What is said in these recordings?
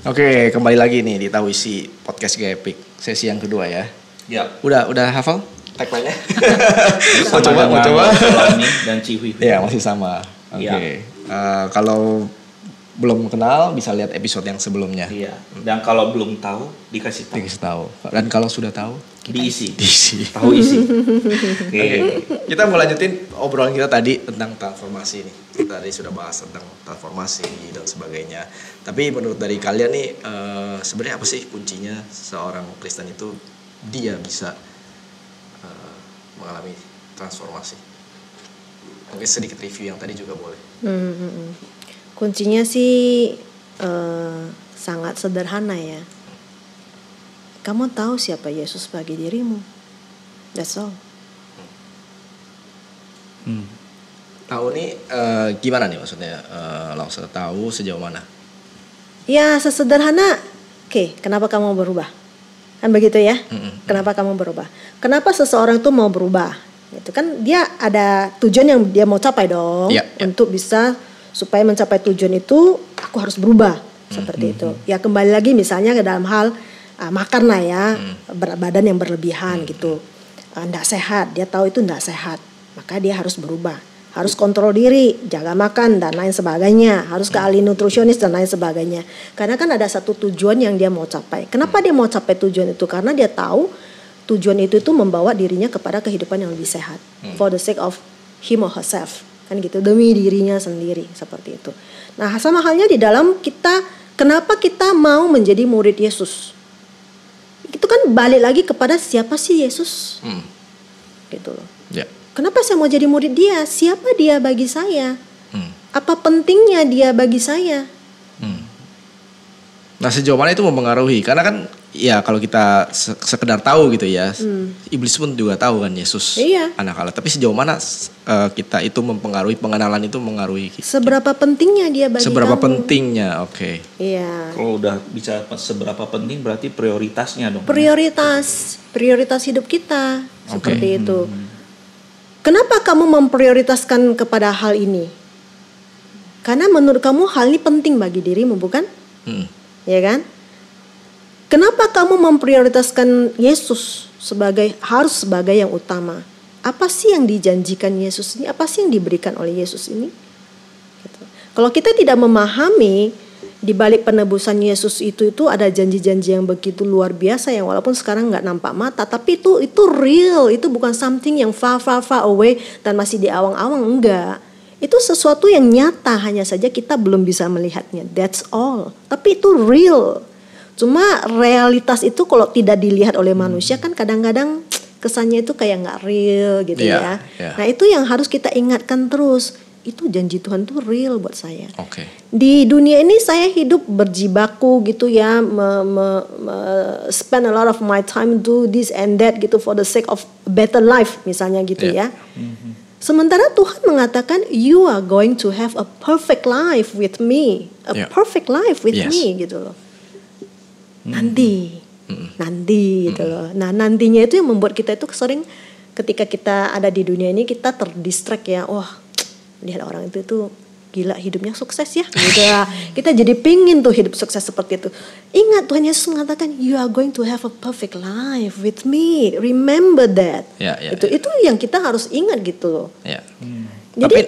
Oke, kembali lagi nih di Tahu Isi Podcast Gapik sesi yang kedua ya. Ya. Udah hafal tagline-nya? Mau coba. Solani dan Cihui. Ya, masih sama. Oke. Kalau belum kenal bisa lihat episode yang sebelumnya. Iya. Dan kalau belum tahu dikasih tahu. Dan kalau sudah tahu diisi. Tahu isi. Oke. Kita mau lanjutin obrolan kita tadi tentang transformasi nih. Kita tadi sudah bahas tentang transformasi dan sebagainya. Tapi menurut dari kalian nih sebenarnya apa sih kuncinya seorang Kristen itu dia bisa mengalami transformasi? Mungkin sedikit review yang tadi juga boleh. Kuncinya sih sangat sederhana ya. Kamu tahu siapa Yesus bagi dirimu. That's all. Tahu nih gimana nih maksudnya? Langsung tahu sejauh mana? Ya sesederhana. Oke, kenapa kamu berubah? Kan begitu ya. Kenapa kamu berubah? Kenapa seseorang tuh mau berubah? Itu kan dia ada tujuan yang dia mau capai dong. Untuk bisa supaya mencapai tujuan itu aku harus berubah seperti itu. Ya kembali lagi misalnya ke dalam hal makan lah ya, berat badan yang berlebihan gitu, nggak sehat, dia tahu itu nggak sehat, maka dia harus berubah, harus kontrol diri, jaga makan dan lain sebagainya, harus ke ahli nutrisionis dan lain sebagainya, karena kan ada satu tujuan yang dia mau capai. Kenapa dia mau capai tujuan itu? Karena dia tahu tujuan itu membawa dirinya kepada kehidupan yang lebih sehat, for the sake of him or herself, kan gitu, demi dirinya sendiri seperti itu. Nah sama halnya di dalam kita, kenapa kita mau menjadi murid Yesus? Itu kan balik lagi kepada siapa sih Yesus, gitu loh. Kenapa saya mau jadi murid dia? Siapa dia bagi saya? Apa pentingnya dia bagi saya? Nah sejauh mana itu mempengaruhi? Karena kan ya kalau kita sekedar tahu gitu ya, iblis pun juga tahu kan Yesus anak Allah. Tapi sejauh mana kita itu mempengaruhi, pengenalan itu mengaruhi kita? Seberapa pentingnya dia bagi Seberapa kamu? pentingnya, oke. Iya. Kalau udah bicara seberapa penting berarti prioritasnya dong. Prioritas hidup kita seperti itu. Kenapa kamu memprioritaskan kepada hal ini? Karena menurut kamu hal ini penting bagi dirimu, bukan? Ya kan? Kenapa kamu memprioritaskan Yesus harus sebagai yang utama? Apa sih yang dijanjikan Yesus ini? Apa sih yang diberikan oleh Yesus ini? Gitu. Kalau kita tidak memahami di balik penebusan Yesus itu ada janji-janji yang begitu luar biasa yang walaupun sekarang nggak nampak mata, tapi itu real, itu bukan something yang far away dan masih di awang-awang, enggak. Itu sesuatu yang nyata, hanya saja kita belum bisa melihatnya. That's all. Tapi itu real. Cuma realitas itu kalau tidak dilihat oleh manusia kan kadang-kadang kesannya itu kayak nggak real gitu ya. Nah itu yang harus kita ingatkan terus. Itu janji Tuhan tuh real buat saya. Di dunia ini saya hidup berjibaku gitu ya, spend a lot of my time do this and that gitu for the sake of better life misalnya gitu ya. Sementara Tuhan mengatakan you are going to have a perfect life with me, perfect life with me gitu loh. Nanti gitu loh. Nah nantinya itu yang membuat kita itu sering ketika kita ada di dunia ini kita terdistract ya. Wah lihat orang itu tuh gila hidupnya sukses ya gitu lah. Kita jadi pingin tuh hidup sukses seperti itu. Ingat Tuhan Yesus mengatakan you are going to have a perfect life with me. Remember that. Itu yang kita harus ingat gitu loh. Jadi, tapi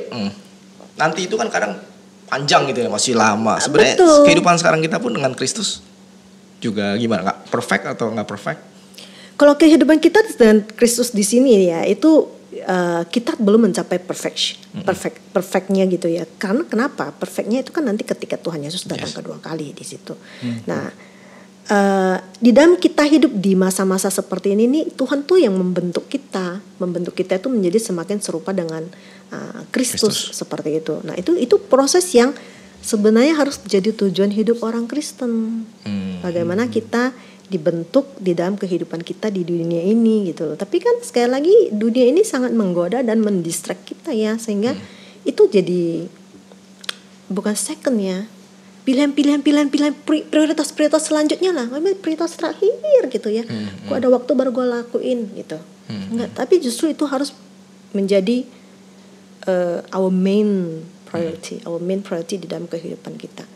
nanti itu kan kadang panjang gitu ya, masih lama. Sebenarnya kehidupan sekarang kita pun dengan Kristus juga gimana? Nggak perfect atau nggak perfect? Kalau kehidupan kita dengan Kristus di sini ya itu kita belum mencapai perfectnya gitu ya. Karena kenapa? Perfectnya itu kan nanti ketika Tuhan Yesus datang kedua kali di situ. Nah, di dalam kita hidup di masa-masa seperti ini nih, Tuhan tuh yang membentuk kita itu menjadi semakin serupa dengan Kristus seperti itu. Nah, itu proses yang sebenarnya harus jadi tujuan hidup orang Kristen. Bagaimana kita dibentuk di dalam kehidupan kita di dunia ini gitu loh. Tapi kan sekali lagi dunia ini sangat menggoda dan mendistract kita ya, sehingga itu jadi bukan second ya, pilihan prioritas selanjutnya lah, prioritas terakhir gitu ya. Kok ada waktu baru gue lakuin gitu. Enggak, tapi justru itu harus menjadi our main priority di dalam kehidupan kita.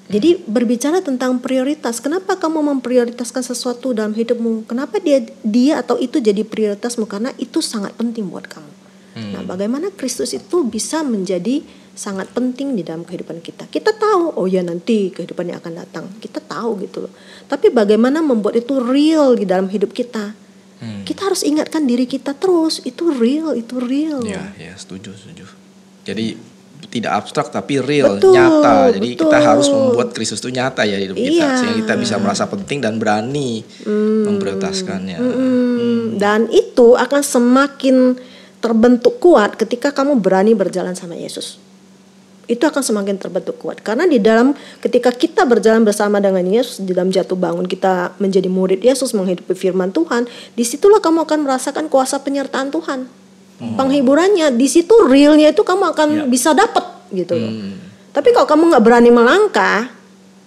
Jadi berbicara tentang prioritas, kenapa kamu memprioritaskan sesuatu dalam hidupmu? Kenapa dia atau itu jadi prioritasmu? Karena itu sangat penting buat kamu. Nah, bagaimana Kristus itu bisa menjadi sangat penting di dalam kehidupan kita? Kita tahu, oh ya nanti kehidupannya akan datang. Kita tahu gitu loh. Tapi bagaimana membuat itu real di dalam hidup kita? Kita harus ingatkan diri kita terus, itu real, itu real. Ya, setuju. Jadi tidak abstrak tapi real, Betul, nyata. Jadi betul. kita harus membuat Kristus itu nyata ya di hidup kita, Iya. sehingga kita bisa merasa penting dan berani memprioritaskannya. Dan itu akan semakin terbentuk kuat ketika kamu berani berjalan sama Yesus. Itu akan semakin terbentuk kuat. Karena di dalam ketika kita berjalan bersama dengan Yesus, di dalam jatuh bangun kita menjadi murid Yesus, menghidupi firman Tuhan, disitulah kamu akan merasakan kuasa penyertaan Tuhan. Penghiburannya di situ, realnya itu kamu akan bisa dapat gitu loh. Tapi kalau kamu nggak berani melangkah,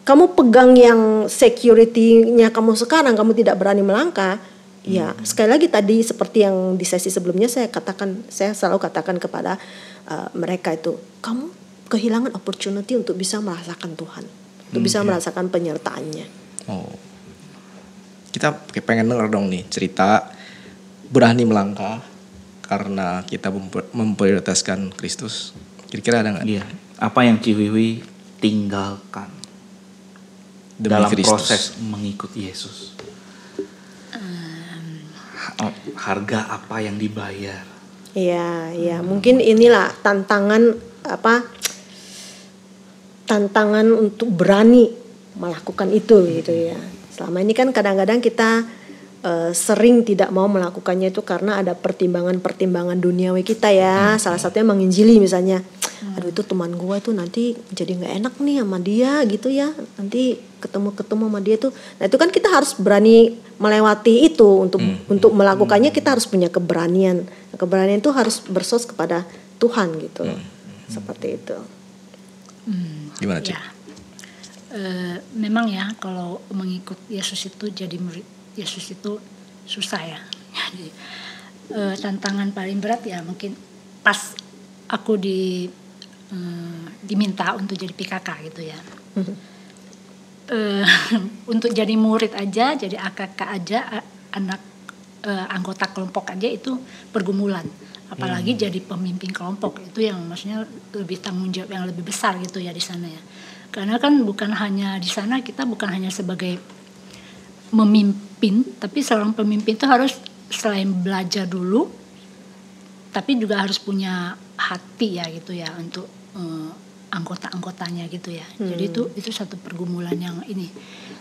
kamu pegang yang security-nya kamu sekarang, kamu tidak berani melangkah, ya sekali lagi tadi seperti yang di sesi sebelumnya saya selalu katakan kepada mereka itu, kamu kehilangan opportunity untuk bisa merasakan Tuhan, untuk bisa merasakan penyertaannya. Oh, kita pengen denger dong nih cerita berani melangkah karena kita memprioritaskan Kristus. Kira-kira ada nggak? Iya. Apa yang Ciwiwi tinggalkan Demi dalam Kristus. proses mengikuti Yesus? Harga apa yang dibayar? Iya, mungkin inilah tantangan untuk berani melakukan itu gitu ya. Selama ini kan kadang-kadang kita sering tidak mau melakukannya itu karena ada pertimbangan duniawi kita ya. Salah satunya menginjili misalnya. Aduh itu teman gue tuh nanti jadi nggak enak nih sama dia gitu ya. Nanti ketemu sama dia tuh. Nah itu kan kita harus berani melewati itu untuk melakukannya. Kita harus punya keberanian. Nah, keberanian itu harus bersos kepada Tuhan gitu. Seperti itu. Gimana Cik? Ya. Memang ya kalau mengikut Yesus itu jadi murid Yesus itu susah ya. Jadi tantangan paling berat ya mungkin pas aku diminta untuk jadi PKK gitu ya. Untuk jadi murid aja, jadi AKK aja, anggota kelompok aja itu pergumulan. Apalagi jadi pemimpin kelompok itu yang maksudnya lebih tanggung jawab yang lebih besar gitu ya di sana ya. Karena kan bukan hanya di sana kita bukan hanya sebagai memimpin, tapi seorang pemimpin itu harus selain belajar dulu, tapi juga harus punya hati ya gitu ya untuk anggota-anggotanya gitu ya. Jadi itu satu pergumulan yang ini.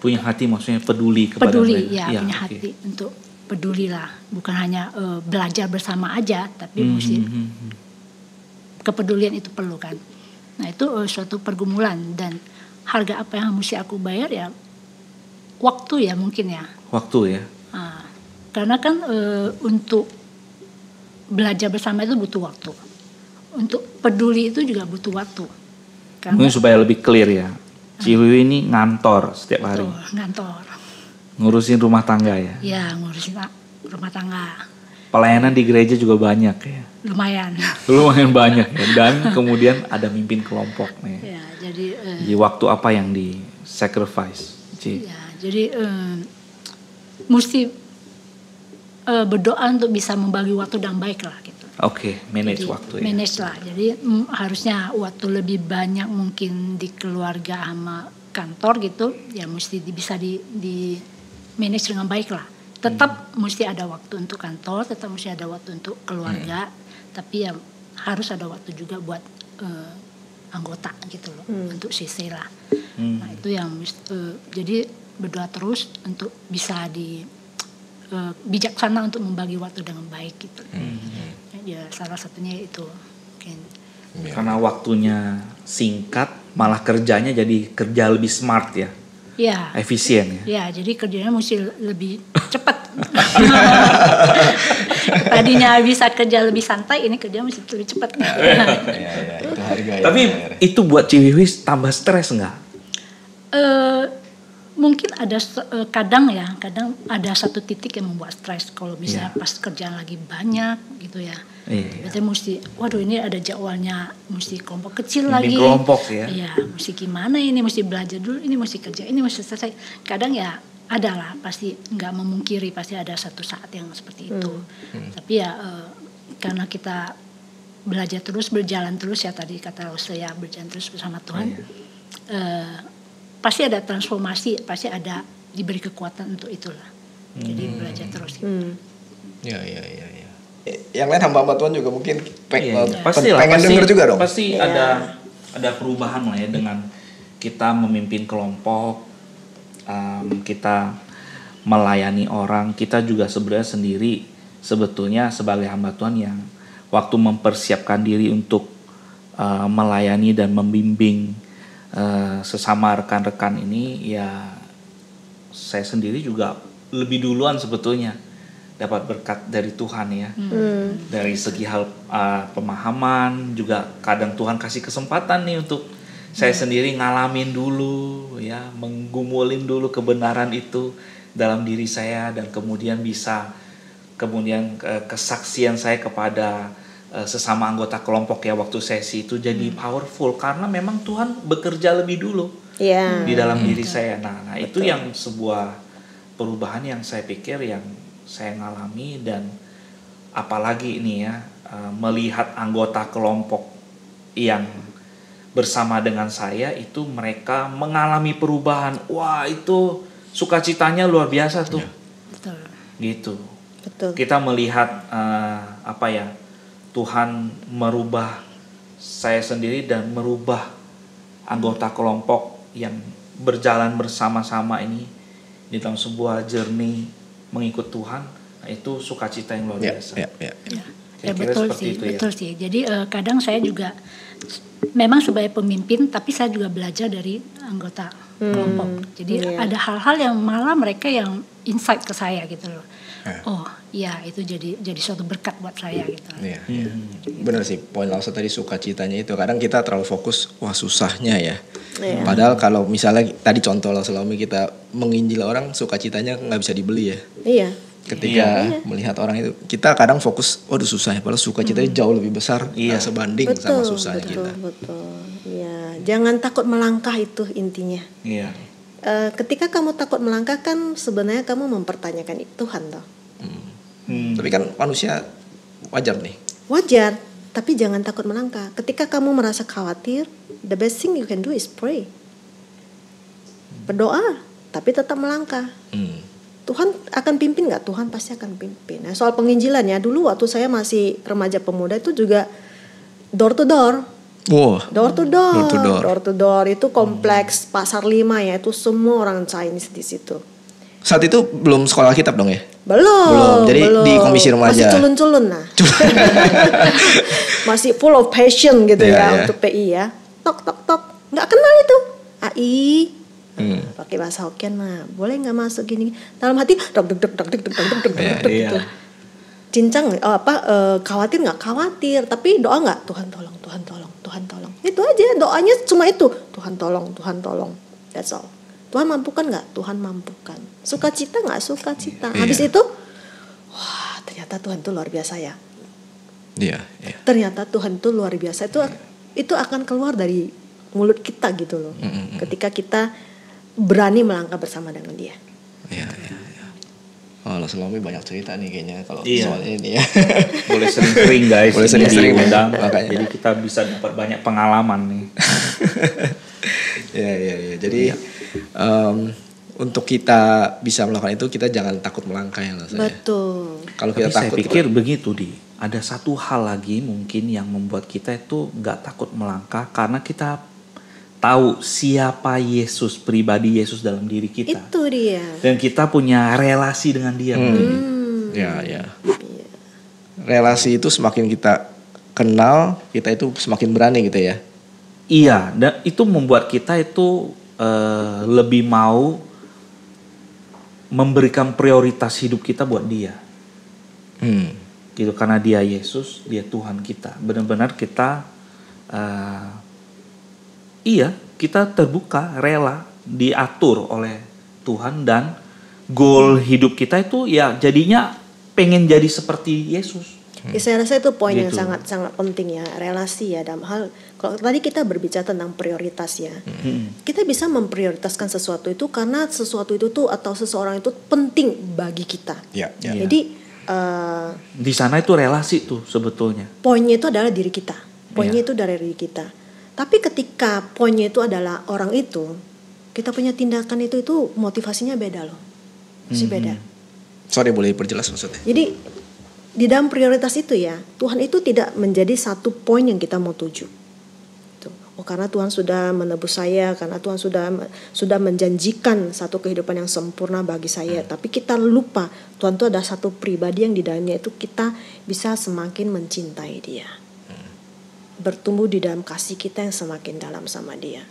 Punya hati maksudnya peduli kepada mereka. Ya, punya hati untuk peduli lah, bukan hanya belajar bersama aja, tapi mesti kepedulian itu perlu kan. Nah itu suatu pergumulan dan harga apa yang mesti aku bayar ya. Waktu ya mungkin ya. Waktu ya. Nah, karena kan untuk belajar bersama itu butuh waktu. Untuk peduli itu juga butuh waktu. Karena, Mungkin supaya lebih clear ya. Ciwiwi ini ngantor setiap hari. Ngantor. Ngurusin rumah tangga ya. Ya ngurusin rumah tangga. Pelayanan di gereja juga banyak ya. Lumayan. Lumayan banyak ya. Dan kemudian ada mimpin kelompok nih. Ya jadi. Di waktu apa yang di sacrifice? Ya, jadi mesti berdoa untuk bisa membagi waktu yang baik lah gitu. Oke, manage Jadi, waktu ya. Manage lah. Jadi harusnya waktu lebih banyak mungkin di keluarga sama kantor gitu. Ya mesti bisa di manage dengan baik lah. Tetap mesti ada waktu untuk kantor, tetap mesti ada waktu untuk keluarga. Tapi ya harus ada waktu juga buat anggota gitu loh, untuk CC lah. Nah itu yang jadi berdoa terus untuk bisa bijaksana untuk membagi waktu dengan baik gitu. Ya salah satunya itu mungkin. Karena waktunya singkat, malah kerjanya jadi kerja lebih smart ya. Ya. Efisien ya. Ya jadi kerjanya mesti lebih cepat. Tadinya bisa kerja lebih santai, ini kerja mesti lebih cepat. Itu harga. Tapi itu buat Ciwiwi tambah stres nggak? mungkin ada kadang ada satu titik yang membuat stres kalau misalnya pas kerjaan lagi banyak gitu ya. Berarti mesti, waduh ini ada jadwalnya, mesti kelompok kecil lagi. Kelompok ya. Iya, mesti gimana ini, mesti belajar dulu, ini mesti kerja, ini mesti selesai. Kadang ya ada lah, pasti nggak memungkiri, pasti ada satu saat yang seperti itu. Tapi ya karena kita belajar terus, berjalan terus ya, tadi kata saya berjalan terus bersama Tuhan. Pasti ada transformasi, pasti ada diberi kekuatan untuk itulah. Jadi belajar terus. Ya. Yang lain hamba-hamba Tuhan juga mungkin pengen denger juga dong. Pasti ada perubahan lah ya dengan kita memimpin kelompok, kita melayani orang. Kita juga sebenarnya sendiri sebetulnya sebagai hamba Tuhan yang waktu mempersiapkan diri untuk melayani dan membimbing sesama rekan-rekan ini, ya saya sendiri juga lebih duluan sebetulnya dapat berkat dari Tuhan ya. Dari segi hal pemahaman juga kadang Tuhan kasih kesempatan nih untuk saya sendiri ngalamin dulu ya, menggumulin dulu kebenaran itu dalam diri saya, dan kemudian kesaksian saya kepada sesama anggota kelompok ya waktu sesi itu jadi powerful karena memang Tuhan bekerja lebih dulu di dalam diri saya. Nah itu yang sebuah perubahan yang saya pikir yang saya ngalami, dan apalagi ini ya melihat anggota kelompok yang bersama dengan saya itu mereka mengalami perubahan. Wah itu sukacitanya luar biasa tuh. Betul. Gitu. Betul. Kita melihat Tuhan merubah saya sendiri dan merubah anggota kelompok yang berjalan bersama-sama ini di dalam sebuah journey mengikut Tuhan. Nah, itu sukacita yang luar biasa. Ya betul sih. Jadi kadang saya juga memang sebagai pemimpin, tapi saya juga belajar dari anggota kelompok. Jadi ada hal-hal yang malah mereka yang insight ke saya gitu loh. Oh iya, itu jadi suatu berkat buat saya gitu. Iya. Benar sih, poin Lausa tadi sukacitanya itu. Kadang kita terlalu fokus, wah susahnya ya. Padahal kalau misalnya tadi contoh Lausa-Lomi kita menginjil orang, sukacitanya nggak bisa dibeli ya. Iya. Ketika melihat orang itu, kita kadang fokus, waduh susah ya. Padahal sukacitanya jauh lebih besar sebanding sama susahnya kita. Betul. Iya. Jangan takut melangkah, itu intinya. Iya. Ketika kamu takut melangkah kan sebenarnya kamu mempertanyakan Tuhan toh. Tapi kan manusia wajar nih. Wajar, tapi jangan takut melangkah. Ketika kamu merasa khawatir, the best thing you can do is pray. Berdoa, tapi tetap melangkah. Tuhan akan pimpin nggak? Tuhan pasti akan pimpin. Nah, soal penginjilan ya, dulu waktu saya masih remaja pemuda itu juga door to door. Door to door itu kompleks Pasar 5 ya, itu semua orang Chinese di situ. Saat itu belum sekolah Alkitab dong ya? Belum. Jadi di komisi remaja. Masih culun-culun nah. Masih full of passion gitu untuk PI ya. Tok tok tok. Nggak kenal itu. AI. Pakai bahasa Hokkien mah. Boleh nggak masuk gini? Dalam hati gitu. Cincang khawatir nggak? Khawatir. Tapi doa nggak? Tuhan tolong, Tuhan tolong, Tuhan tolong. Itu aja doanya cuma itu. Tuhan tolong, Tuhan tolong. That's all. Tuhan mampukan nggak? Tuhan mampukan. Sukacita nggak? Sukacita. Habis itu, wah ternyata Tuhan itu luar biasa ya. Iya. Ternyata Tuhan itu luar biasa. Itu akan keluar dari mulut kita gitu loh. Ketika kita berani melangkah bersama dengan Dia. Iya. Oh, Lausa-Lomi banyak cerita nih kayaknya kalau soal ini ya. Boleh sering-sering guys. Boleh sering-sering undang. Jadi kita bisa dapat banyak pengalaman nih. Iya. Jadi untuk kita bisa melakukan itu, kita jangan takut melangkah ya Lausa. Betul. Kalau kita takut, saya pikir begitu ada satu hal lagi mungkin yang membuat kita itu nggak takut melangkah karena kita tahu siapa Yesus, pribadi Yesus dalam diri kita. Itu dia. Dan kita punya relasi dengan Dia. Ya. Relasi itu semakin kita kenal, kita itu semakin berani gitu ya. Iya, dan itu membuat kita itu lebih mau memberikan prioritas hidup kita buat Dia. Gitu, karena Dia Yesus, Dia Tuhan kita. Benar-benar kita kita terbuka, rela diatur oleh Tuhan dan goal hidup kita itu ya jadinya pengen jadi seperti Yesus. Ya, saya rasa itu poin yang Gitu. sangat penting ya, relasi ya, dalam hal kalau tadi kita berbicara tentang prioritas ya. Kita bisa memprioritaskan sesuatu itu karena sesuatu itu tuh atau seseorang itu penting bagi kita. Ya, ya. Iya. Jadi Di sana itu relasi tuh sebetulnya. poinnya itu adalah diri kita. Poinnya Iya. itu dari diri kita. Tapi ketika poinnya itu adalah orang itu, kita punya tindakan itu motivasinya beda loh. Masih beda. Sorry, boleh perjelas maksudnya? Jadi di dalam prioritas itu ya, Tuhan itu tidak menjadi satu poin yang kita mau tuju. Tuh. Oh, karena Tuhan sudah menebus saya, karena Tuhan sudah menjanjikan satu kehidupan yang sempurna bagi saya. Tapi kita lupa Tuhan itu ada satu pribadi yang di dalamnya itu kita bisa semakin mencintai Dia, bertumbuh di dalam kasih kita yang semakin dalam sama Dia.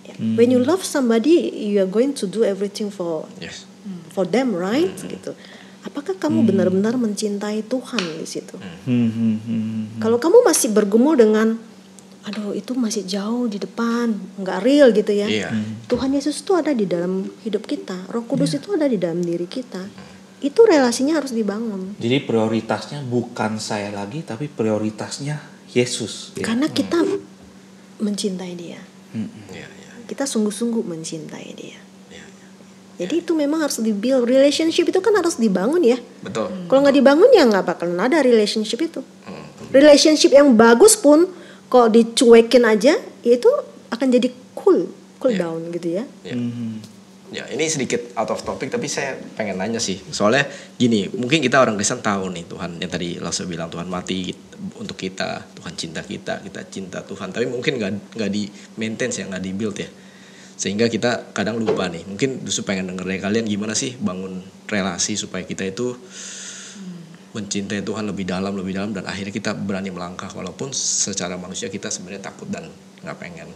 Ya. When you love somebody, you are going to do everything for Yes. them, right? Gitu. Apakah kamu benar-benar mencintai Tuhan di situ? Kalau kamu masih bergumul dengan, aduh itu masih jauh di depan, nggak real gitu ya. Iya. Tuhan Yesus itu ada di dalam hidup kita, Roh Kudus itu ada di dalam diri kita. Itu relasinya harus dibangun. Jadi prioritasnya bukan saya lagi, tapi prioritasnya Yesus. Karena kita mencintai Dia, Iya, iya. kita sungguh-sungguh mencintai Dia. Iya. Jadi itu memang harus dibuild. Relationship itu kan harus dibangun ya. Betul. Kalau nggak dibangun ya nggak bakalan ada relationship itu. Relationship yang bagus pun kalau dicuekin aja itu akan jadi cool down gitu ya. Ya. Ya, ini sedikit out of topic tapi saya pengen nanya sih. Soalnya gini, mungkin kita orang Kristen tahu nih Tuhan yang tadi Lasso bilang Tuhan mati untuk kita, Tuhan cinta kita cinta Tuhan. Tapi mungkin nggak di maintain ya, nggak di build ya. Sehingga kita kadang lupa nih. Mungkin justru pengen denger dari kalian gimana sih bangun relasi supaya kita itu mencintai Tuhan lebih dalam dan akhirnya kita berani melangkah walaupun secara manusia kita sebenarnya takut dan nggak pengen.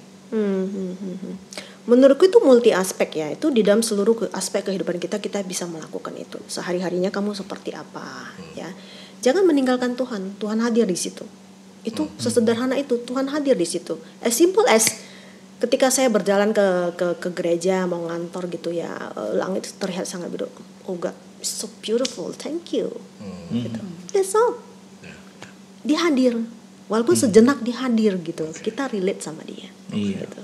Menurutku itu multi aspek ya. Itu di dalam seluruh aspek kehidupan kita bisa melakukan itu. Sehari-harinya kamu seperti apa ya. Jangan meninggalkan Tuhan. Tuhan hadir di situ. Itu sesederhana itu, Tuhan hadir di situ. As simple as ketika saya berjalan ke gereja mau ngantor gitu ya, langit terlihat sangat biru. Oh God, it's so beautiful. Thank you. Gitu. That's all. Dia hadir. Walaupun sejenak dia hadir gitu. Kita relate sama dia. Iya. Gitu.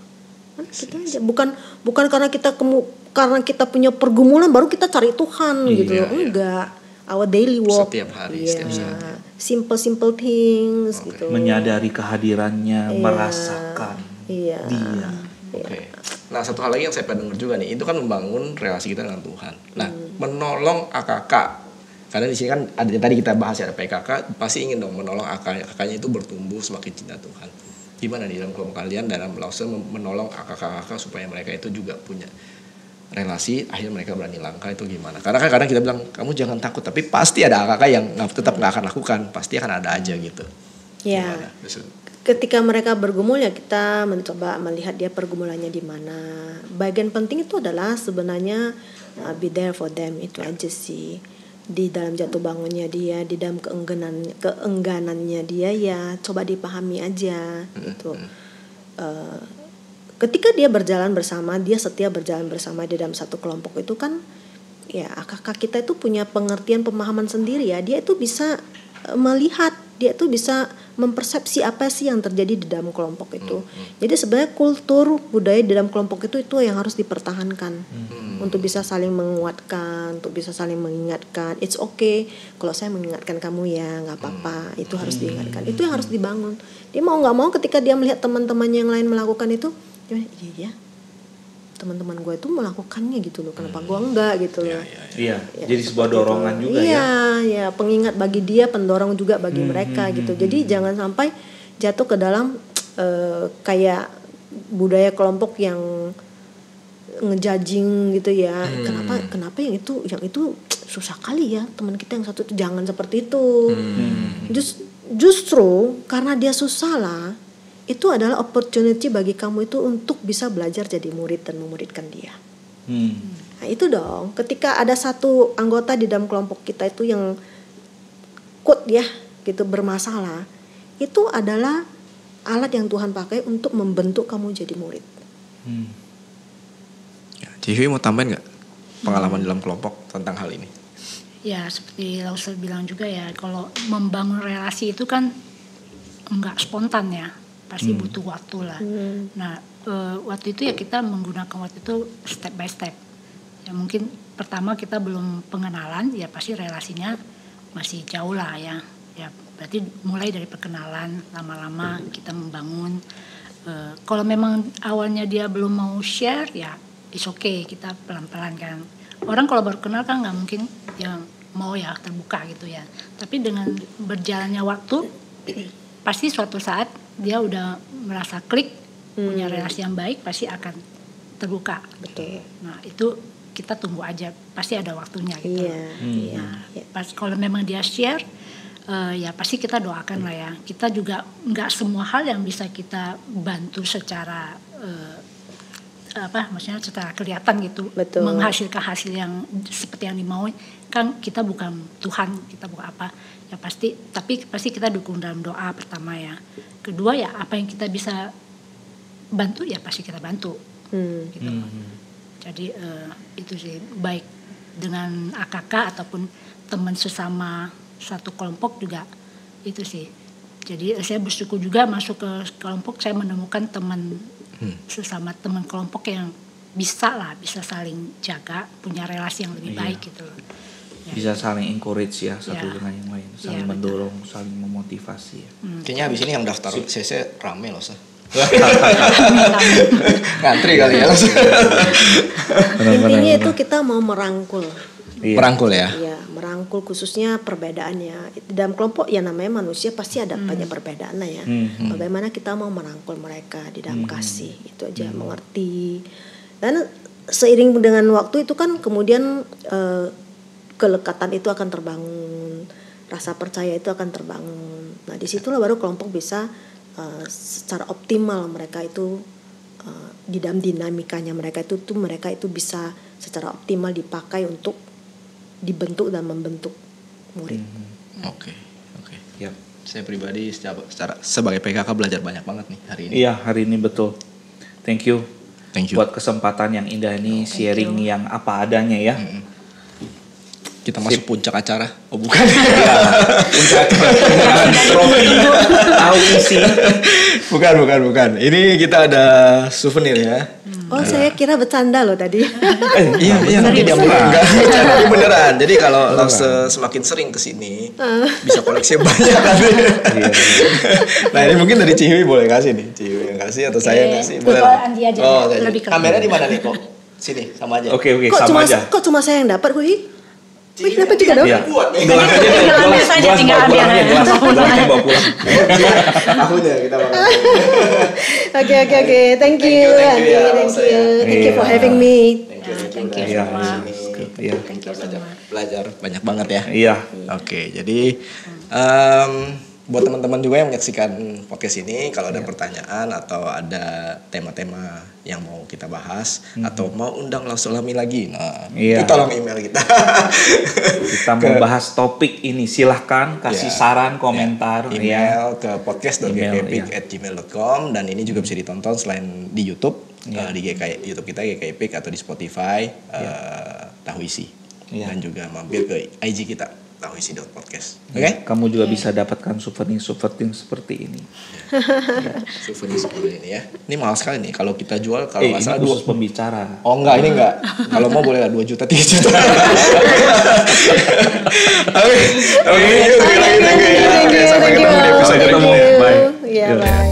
Kita aja bukan karena kita punya pergumulan baru kita cari Tuhan gitu loh. Enggak. Our daily walk. Setiap hari, Yeah. setiap saat. Simple things gitu. Menyadari kehadirannya, merasakan Iya. Dia. Oke. Nah, satu hal lagi yang saya pernah dengar juga nih, itu kan membangun relasi kita dengan Tuhan. Nah, menolong AKK. Karena di sini kan ada tadi kita bahas ya, ada PKK, pasti ingin dong menolong AKK-nya itu bertumbuh semakin cinta Tuhan. Gimana di dalam kelompok kalian dalam menolong AKK supaya mereka itu juga punya relasi, akhirnya mereka berani langkah itu gimana? Karena kan kadang kita bilang kamu jangan takut, tapi pasti ada AKK yang tetap nggak akan lakukan, pasti akan ada aja gitu. Ya. Gimana? Ketika mereka bergumul ya kita mencoba melihat dia pergumulannya di mana. Bagian penting itu adalah sebenarnya be there for them, itu aja sih. Di dalam jatuh bangunnya dia, di dalam keengganannya dia ya coba dipahami aja gitu. Ketika dia berjalan bersama, dia setia berjalan bersama di dalam satu kelompok itu kan ya kakak kita itu punya pengertian pemahaman sendiri ya. Dia itu bisa melihat, dia itu bisa mempersepsi apa sih yang terjadi di dalam kelompok itu. Jadi sebenarnya kultur budaya di dalam kelompok itu yang harus dipertahankan untuk bisa saling menguatkan, untuk bisa saling mengingatkan. It's okay kalau saya mengingatkan kamu ya, nggak apa-apa. Itu harus diingatkan. Itu yang harus dibangun. Dia mau nggak mau ketika dia melihat teman-temannya yang lain melakukan itu, iya ya, teman-teman gue itu melakukannya gitu loh. Kenapa gue enggak gitu loh? Iya. Jadi sebuah dorongan juga ya. Iya, pengingat bagi dia, pendorong juga bagi mereka gitu. Jadi jangan sampai jatuh ke dalam kayak budaya kelompok yang ngejudging gitu ya. Kenapa yang itu susah kali ya, teman kita yang satu itu jangan seperti itu. Justru karena dia susah lah, itu adalah opportunity bagi kamu itu untuk bisa belajar jadi murid dan memuridkan dia. Nah itu dong, ketika ada satu anggota di dalam kelompok kita itu yang quote ya gitu bermasalah, itu adalah alat yang Tuhan pakai untuk membentuk kamu jadi murid. Civi mau tambahin nggak? pengalaman dalam kelompok tentang hal ini? Ya seperti Lausa bilang juga ya, kalau membangun relasi itu kan nggak spontan ya, pasti butuh waktu lah. Nah waktu itu ya kita menggunakan waktu itu step by step. Ya mungkin pertama kita belum pengenalan, ya pasti relasinya masih jauh lah ya. Ya berarti mulai dari perkenalan, lama-lama kita membangun. Kalau memang awalnya dia belum mau share, ya it's okay, kita pelan-pelan kan. Orang kalau baru kenal kan nggak mungkin yang mau ya terbuka gitu ya. Tapi dengan berjalannya waktu, pasti suatu saat dia udah merasa klik, punya relasi yang baik, pasti akan terbuka. Betul. Nah itu kita tunggu aja, pasti ada waktunya gitu. Nah, pas kalau memang dia share, ya pasti kita doakan lah ya. Kita juga nggak semua hal yang bisa kita bantu secara maksudnya secara kelihatan gitu. Betul. Menghasilkan hasil yang seperti yang dimau, kan kita bukan Tuhan, kita bukan apa ya pasti. Tapi pasti kita dukung dalam doa pertama ya. Kedua ya apa yang kita bisa bantu ya pasti kita bantu. Gitu. Jadi itu sih, baik dengan AKK ataupun teman sesama satu kelompok juga itu sih. Jadi saya bersyukur juga masuk ke kelompok, saya menemukan teman sesama teman kelompok yang bisa saling jaga, punya relasi yang lebih baik gitu loh. Ya. Bisa saling encourage ya satu dengan yang lain, saling mendorong, saling memotivasi ya. Kayaknya habis ini yang daftar CC rame loh, Sa. Ngantri kali ya. Intinya itu kita mau merangkul. Merangkul ya. Iya, merangkul khususnya perbedaannya. Dalam kelompok ya namanya manusia pasti ada banyak perbedaan ya. Bagaimana kita mau merangkul mereka di dalam kasih, itu aja, mengerti. Dan seiring dengan waktu itu kan kemudian kelekatan itu akan terbangun, rasa percaya itu akan terbangun. Nah disitulah baru kelompok bisa secara optimal mereka itu di dalam dinamikanya mereka itu bisa secara optimal dipakai untuk dibentuk dan membentuk murid. Oke. Yap. Saya pribadi sebagai PKK belajar banyak banget nih hari ini. Iya, hari ini betul. Thank you. Buat kesempatan yang indah ini, sharing yang apa adanya ya. Kita masuk puncak acara. Oh bukan. Puncak trofi tahu isi. Bukan. Ini kita ada souvenir ya. Oh saya kira bercanda loh tadi. Iya nanti dia enggak bercanda, ini beneran. Jadi kalau semakin sering kesini bisa koleksi banyak kan. Nah ini mungkin dari Ciwi boleh kasih nih. Ciwi yang kasih atau saya yang kasih boleh. Andi aja. Oh, kamera di mana nih kok? Sini sama aja. Oke, sama aja. Kok cuma saya yang dapat gue? Wih, dapat juga dong. Iya. Gelas saja tinggal ambil. Gelasnya bawa pulang. Akunya kita bakal. Oke. Thank you. Thank you for having me. Thank you semua. Iya. Belajar banyak banget ya. Iya. Oke, jadi buat teman-teman juga yang menyaksikan podcast ini, kalau ada pertanyaan atau ada tema-tema yang mau kita bahas atau mau undang Lausulami lagi, itu tolong email kita. Kita mau bahas topik ini, silahkan kasih saran, komentar, email ke podcast.gkipik@gmail.com, dan ini juga bisa ditonton selain di YouTube, di YouTube kita GKIPik atau di Spotify Tahuisi, dan juga mampir ke IG kita tahuisi.podcast. Oke? Kamu juga bisa dapatkan souvenir seperti ini. Souvenir seperti ini ya. Ini mahal sekali nih kalau kita jual, kalau nggak salah khusus pembicara. Oh enggak, ini enggak. Kalau mau boleh lah 2 juta 3 juta. Oke. Sampai ketemu di episode ketemu. Bye. Bye.